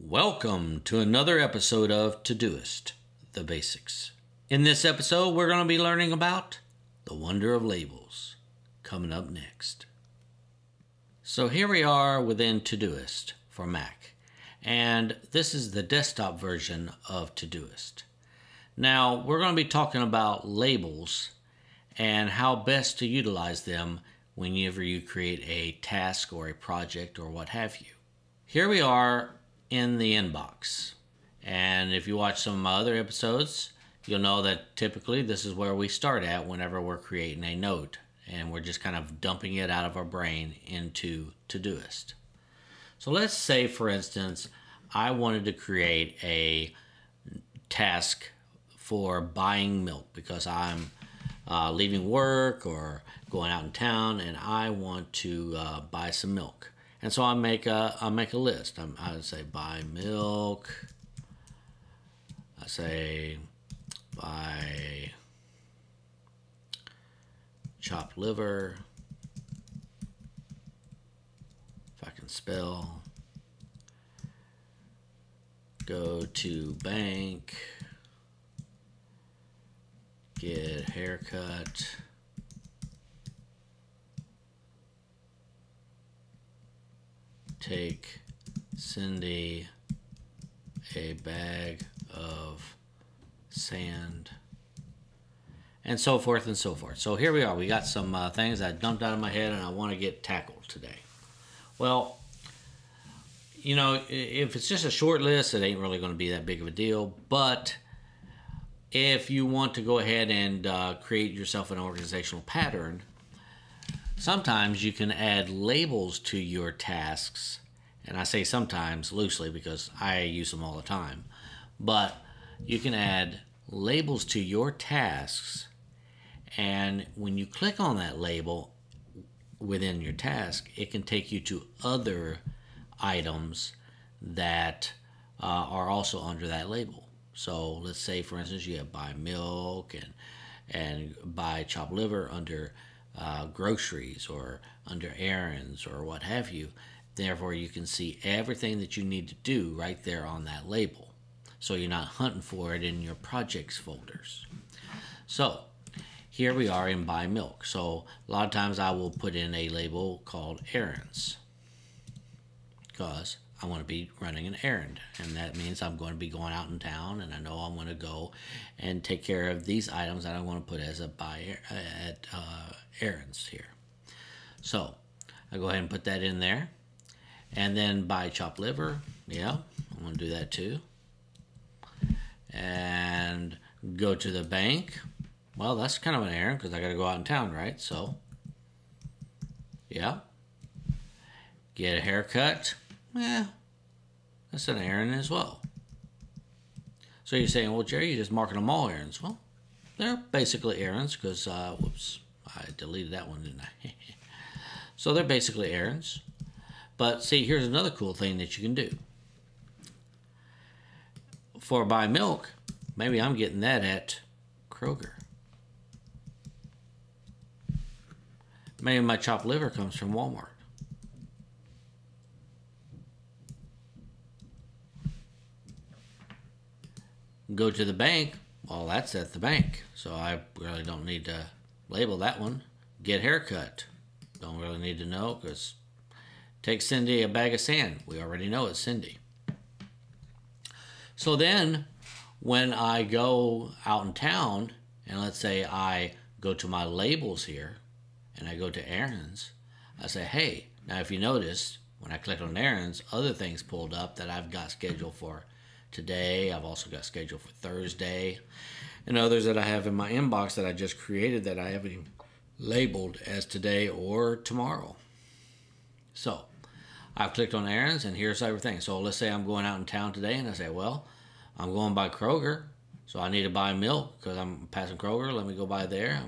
Welcome to another episode of Todoist, the basics. In this episode, we're going to be learning about the wonder of labels, coming up next. So here we are within Todoist for Mac, and this is the desktop version of Todoist. Now, we're going to be talking about labels and how best to utilize them whenever you create a task or a project or what have you. Here we are in the inbox, and if you watch some of my other episodes, you'll know that typically this is where we start at whenever we're creating a note, and we're just kind of dumping it out of our brain into Todoist. So let's say, for instance, I wanted to create a task for buying milk because I'm leaving work or going out in town and I want to buy some milk. And so I'll make a list. I would say buy milk. I say buy chopped liver. If I can spell. Go to bank. Get haircut. Take Cindy a bag of sand, and so forth and so forth. So here we are. We got some things I dumped out of my head and I want to get tackled today. Well, you know, if it's just a short list, it ain't really going to be that big of a deal. But if you want to go ahead and create yourself an organizational pattern, sometimes you can add labels to your tasks, and I say sometimes loosely because I use them all the time, but you can add labels to your tasks, and when you click on that label within your task, it can take you to other items that are also under that label. So let's say, for instance, you have buy milk and buy chopped liver under groceries or under errands or what have you. Therefore, you can see everything that you need to do right there on that label. So you're not hunting for it in your projects folders. So here we are in buy milk. So a lot of times I will put in a label called errands because I want to be running an errand, and that means I'm going to be going out in town, and I know I'm going to go and take care of these items that I want to put as a buy at errands here. So I go ahead and put that in there, and then buy chopped liver. Yeah, I'm going to do that too. And go to the bank. Well, that's kind of an errand because I got to go out in town, right? So yeah, get a haircut. Yeah, that's an errand as well. So you're saying, well, Jerry, you're just marking them all errands. Well, they're basically errands because, whoops, I deleted that one, didn't I? So they're basically errands. But see, here's another cool thing that you can do. For buy milk, maybe I'm getting that at Kroger. Maybe my chopped liver comes from Walmart. Go to the bank. Well, that's at the bank, so I really don't need to label that one. Get haircut. Don't really need to know because take Cindy a bag of sand. We already know it's Cindy. So then when I go out in town, and let's say I go to my labels here and I go to errands, I say, hey, now if you notice, when I click on errands, other things pulled up that I've got scheduled for today. I've also got scheduled for Thursday, and others that I have in my inbox that I just created that I haven't even labeled as today or tomorrow. So I've clicked on errands, and here's everything. So let's say I'm going out in town today, and I say, well, I'm going by Kroger, so I need to buy milk because I'm passing Kroger. Let me go by there,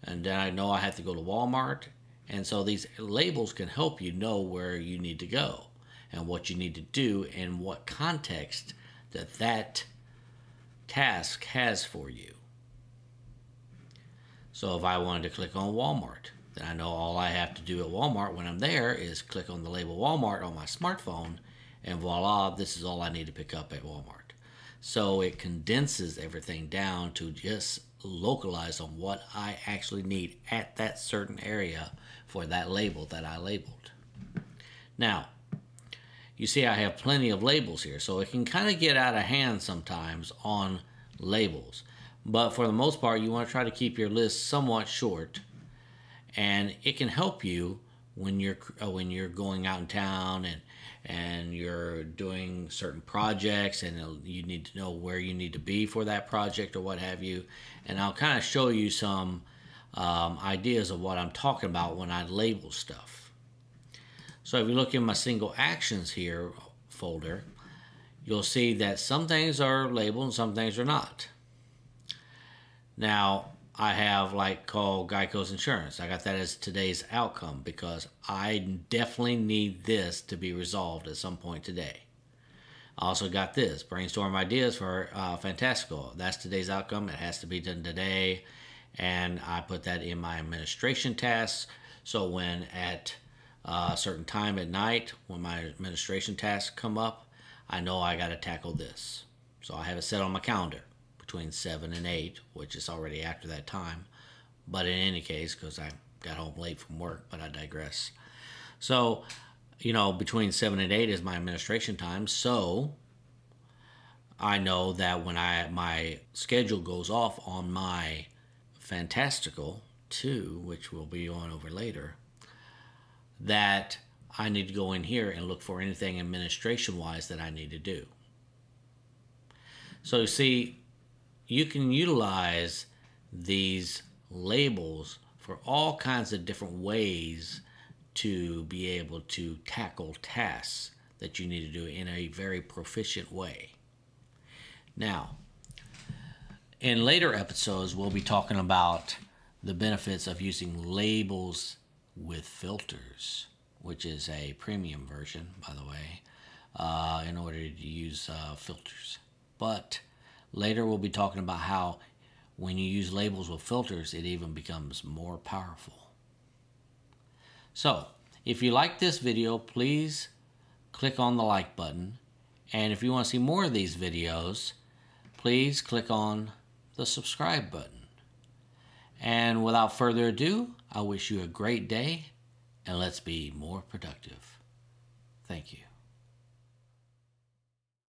and then I know I have to go to Walmart. And so these labels can help you know where you need to go and what you need to do and what context that task has for you. So if I wanted to click on Walmart, then I know all I have to do at Walmart when I'm there is click on the label Walmart on my smartphone, and voila, this is all I need to pick up at Walmart. So it condenses everything down to just localize on what I actually need at that certain area for that label that I labeled. Now, you see I have plenty of labels here, so it can kind of get out of hand sometimes on labels. But for the most part, you want to try to keep your list somewhat short, and it can help you when you're going out in town and you're doing certain projects, and you need to know where you need to be for that project or what have you. And I'll kind of show you some ideas of what I'm talking about when I label stuff. So if you look in my single actions here folder, you'll see that some things are labeled and some things are not. Now, I have like called Geico's Insurance. I got that as today's outcome because I definitely need this to be resolved at some point today. I also got this, brainstorm ideas for Fantastical. That's today's outcome. It has to be done today. And I put that in my administration tasks. So when at a certain time at night, when my administration tasks come up, I know I got to tackle this. So I have it set on my calendar between 7 and 8, which is already after that time. But in any case, because I got home late from work, but I digress. So, you know, between 7 and 8 is my administration time. So I know that when my schedule goes off on my Fantastical 2, which we'll be on over later, that I need to go in here and look for anything administration-wise that I need to do. So you see, you can utilize these labels for all kinds of different ways to be able to tackle tasks that you need to do in a very proficient way. Now, in later episodes, we'll be talking about the benefits of using labels with filters, which is a premium version, by the way, in order to use filters. But later we'll be talking about how when you use labels with filters, it even becomes more powerful. So, if you like this video, please click on the like button. And if you want to see more of these videos, please click on the subscribe button. And without further ado, I wish you a great day, and let's be more productive. Thank you.